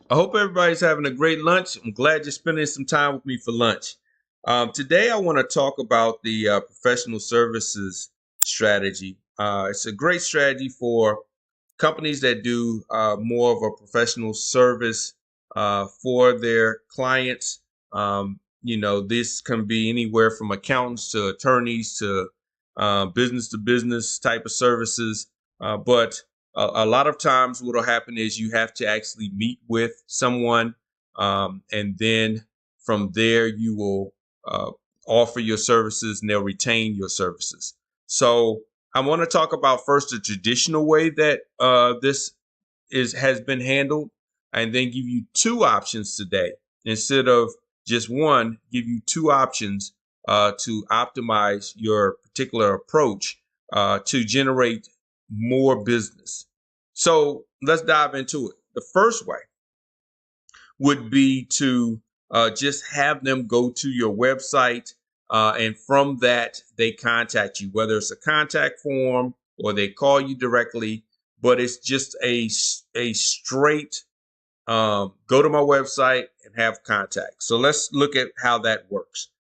I hope everybody's having a great lunch. I'm glad you're spending some time with me for lunch. Today, I want to talk about the professional services strategy. It's a great strategy for companies that do more of a professional service for their clients. This can be anywhere from accountants to attorneys to business type of services. But a lot of times what will happen is you have to actually meet with someone, and then from there you will offer your services and they'll retain your services. So I want to talk about first the traditional way that this is has been handled, and then give you two options today instead of just one. Give you two options to optimize your particular approach to generate more business. So let's dive into it. The first way would be to just have them go to your website, and from that they contact you, whether it's a contact form or they call you directly. But it's just a straight go to my website and have contact. So let's look at how that works.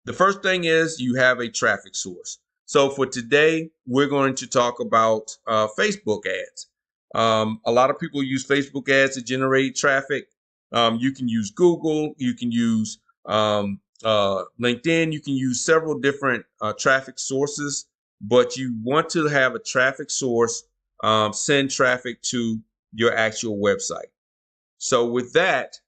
The first thing is you have a traffic source. So for today, we're going to talk about Facebook ads. A lot of people use Facebook ads to generate traffic. You can use Google, you can use LinkedIn, you can use several different traffic sources, but you want to have a traffic source send traffic to your actual website. So with that,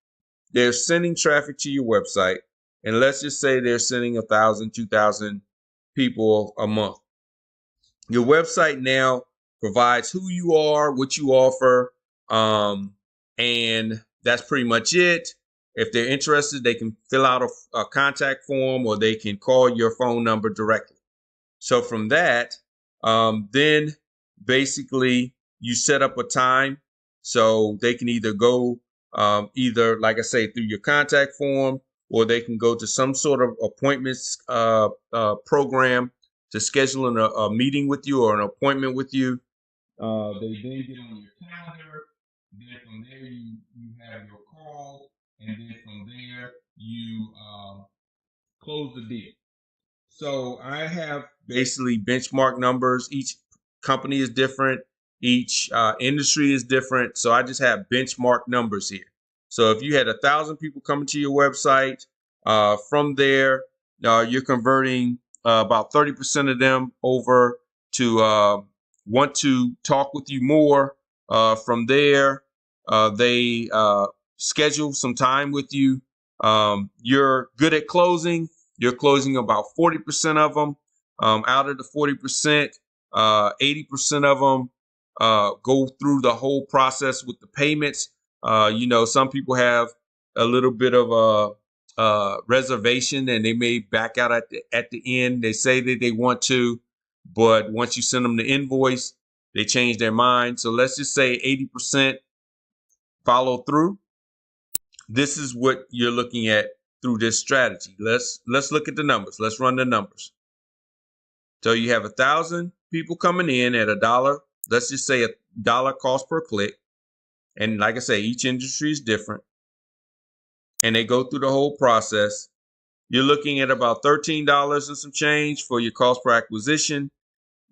they're sending traffic to your website, and let's just say they're sending 1,000, 2,000 people a month. Your website now provides who you are, what you offer, and that's pretty much it. If they're interested, they can fill out a contact form or they can call your phone number directly. So from that, then basically you set up a time so they can either go either, like I say, through your contact form, or they can go to some sort of appointments program to schedule a meeting with you or an appointment with you. They then get on your calendar. Then from there, you have your call, and then from there, you close the deal. So I have basically benchmark numbers. Each company is different. Each industry is different. So I just have benchmark numbers here. So if you had 1,000 people coming to your website, from there, you're converting about 30% of them over to want to talk with you more. From there, they schedule some time with you. You're good at closing. You're closing about 40% of them. Out of the 40%, 80% of them go through the whole process with the payments. Some people have a little bit of a reservation, and they may back out at the end. They say that they want to, but once you send them the invoice, they change their mind. So let's just say 80% follow through. This is what you're looking at through this strategy. Let's look at the numbers. Let's run the numbers. So you have 1,000 people coming in at $1. Let's just say $1 cost per click. And like I say, each industry is different. And they go through the whole process. You're looking at about $13 and some change for your cost per acquisition.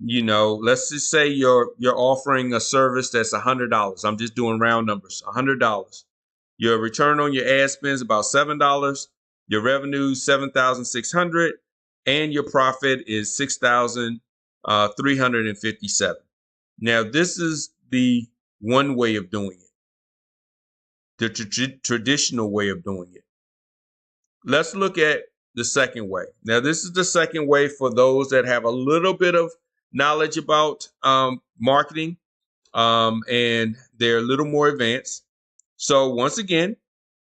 Let's just say you're offering a service that's $100. I'm just doing round numbers, $100. Your return on your ad spend is about $7. Your revenue is $7,600, and your profit is $6,357. Now, this is the one way of doing it, the traditional way of doing it. Let's look at the second way. Now, this is the second way for those that have a little bit of knowledge about marketing, and they're a little more advanced. So once again,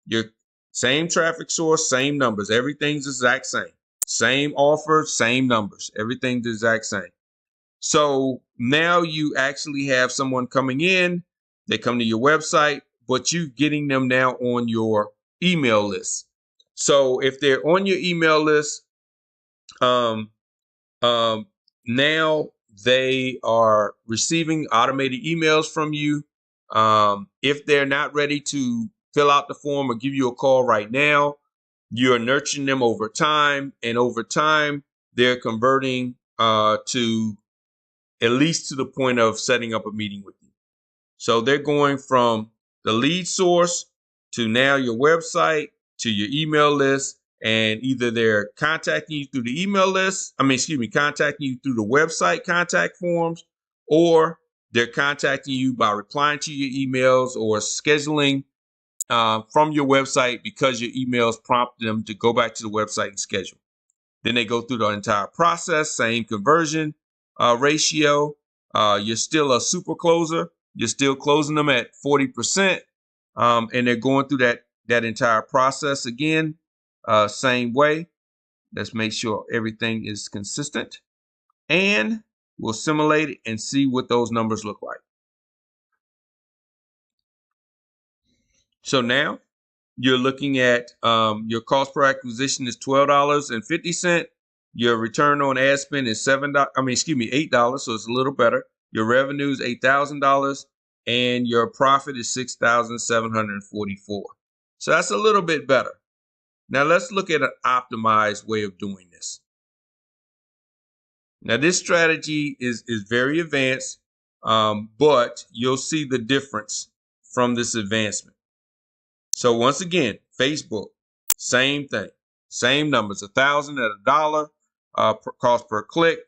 your same traffic source, same numbers, everything's the exact same. Same offer, same numbers, everything's the exact same. So now you actually have someone coming in, they come to your website, but you getting them now on your email list. So if they're on your email list, um, now they are receiving automated emails from you. If they're not ready to fill out the form or give you a call right now, you're nurturing them over time, and over time they're converting to at least to the point of setting up a meeting with you. So they're going from the lead source to now your website to your email list, and either they're contacting you through the email list, contacting you through the website contact forms, or they're contacting you by replying to your emails or scheduling from your website because your emails prompt them to go back to the website and schedule. Then they go through the entire process, same conversion ratio. You're still a super closer. You're still closing them at 40%. And they're going through that entire process again, same way. Let's make sure everything is consistent. And we'll simulate it and see what those numbers look like. So now you're looking at your cost per acquisition is $12.50. Your return on ad spend is $8, so it's a little better. Your revenue is $8,000, and your profit is $6,744. So that's a little bit better. Now let's look at an optimized way of doing this. Now this strategy is very advanced, but you'll see the difference from this advancement. So once again, Facebook, same thing, same numbers, 1,000 at $1, cost per click.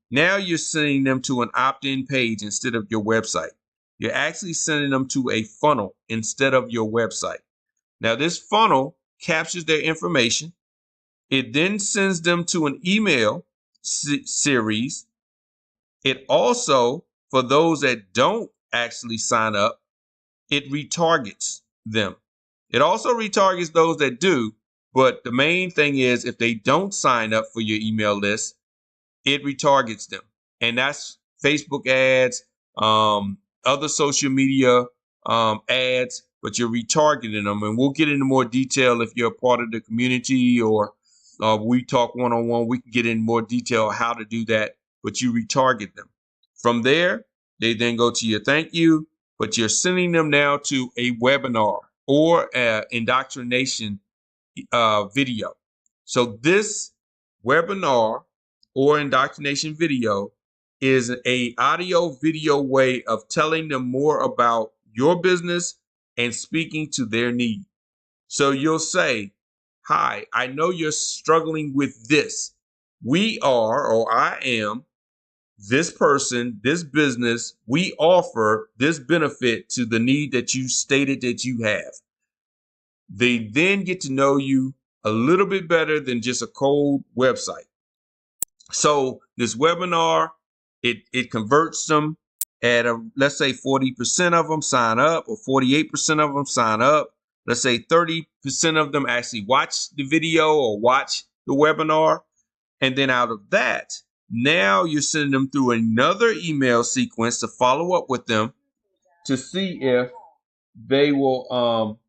Now you're sending them to an opt-in page instead of your website. You're actually sending them to a funnel instead of your website. Now this funnel captures their information. It then sends them to an email series. It also, for those that don't actually sign up, it retargets them. It also retargets those that do, but the main thing is if they don't sign up for your email list, it retargets them. And that's Facebook ads, other social media ads, but you're retargeting them. And we'll get into more detail if you're a part of the community or we talk one-on-one. We can get in more detail how to do that, but you retarget them. From there, they then go to your thank you, but you're sending them now to a webinar or indoctrination video. So this webinar or indoctrination video is a audio video way of telling them more about your business and speaking to their need. So you'll say, hi, I know you're struggling with this. We are, or I am, this person, this business, we offer this benefit to the need that you stated that you have. They then get to know you a little bit better than just a cold website. So this webinar, it converts them at let's say 40% of them sign up or 48% of them sign up. Let's say 30% of them actually watch the video or watch the webinar. And then out of that, now you're sending them through another email sequence to follow up with them to see if they will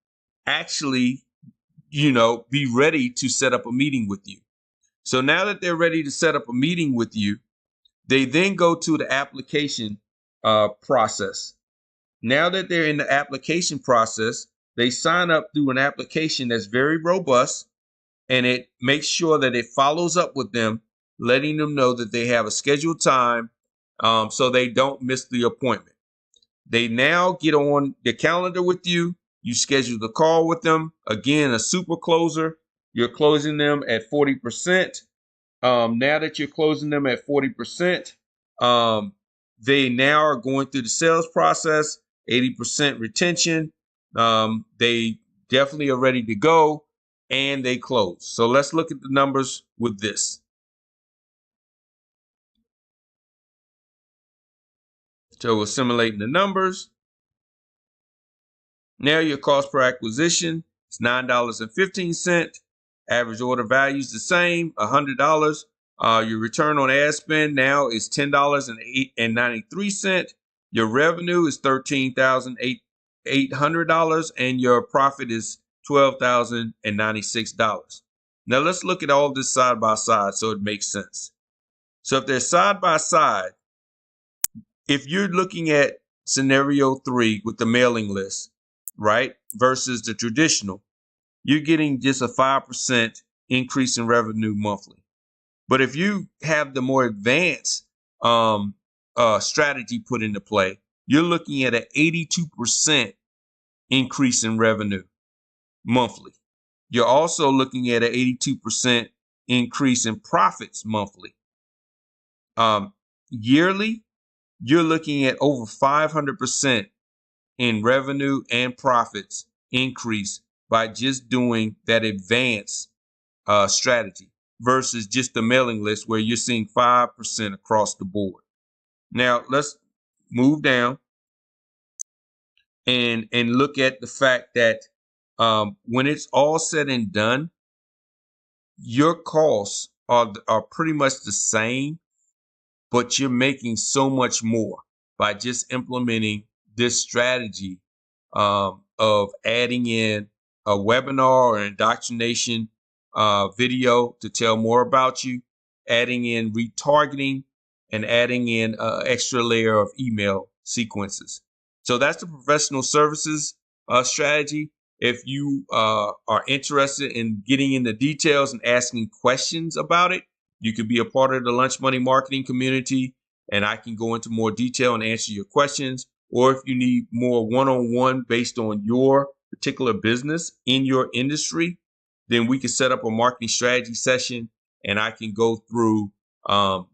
actually, be ready to set up a meeting with you. So now that they're ready to set up a meeting with you, they then go to the application process. Now that they're in the application process, they sign up through an application that's very robust, and it makes sure that it follows up with them, letting them know that they have a scheduled time so they don't miss the appointment. They now get on the calendar with you. You schedule the call with them. Again, a super closer. You're closing them at 40%. Now that you're closing them at 40%, they now are going through the sales process, 80% retention. They definitely are ready to go, and they close. So let's look at the numbers with this. So we're simulating the numbers. Now your cost per acquisition is $9.15. Average order value is the same, $100. Your return on ad spend now is $10.93. Your revenue is $13,800, and your profit is $12,096. Now let's look at all this side by side so it makes sense. So if they're side by side, if you're looking at scenario 3 with the mailing list, right, versus the traditional, you're getting just a 5% increase in revenue monthly. But if you have the more advanced strategy put into play, you're looking at an 82% increase in revenue monthly. You're also looking at an 82% increase in profits monthly. Yearly, you're looking at over 500% in revenue and profits increase by just doing that advanced strategy versus just the mailing list where you're seeing 5% across the board. Now let's move down and look at the fact that when it's all said and done, your costs are pretty much the same, but you're making so much more by just implementing this strategy of adding in a webinar or indoctrination video to tell more about you, adding in retargeting, and adding in an extra layer of email sequences. So that's the professional services strategy. If you are interested in getting into details and asking questions about it, you can be a part of the Lunch Money Marketing community, and I can go into more detail and answer your questions. Or if you need more one-on-one based on your particular business in your industry, then we can set up a marketing strategy session, and I can go through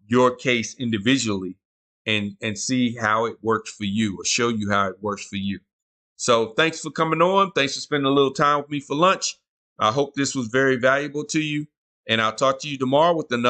your case individually and see how it works for you, or show you how it works for you. So thanks for coming on. Thanks for spending a little time with me for lunch. I hope this was very valuable to you, and I'll talk to you tomorrow with another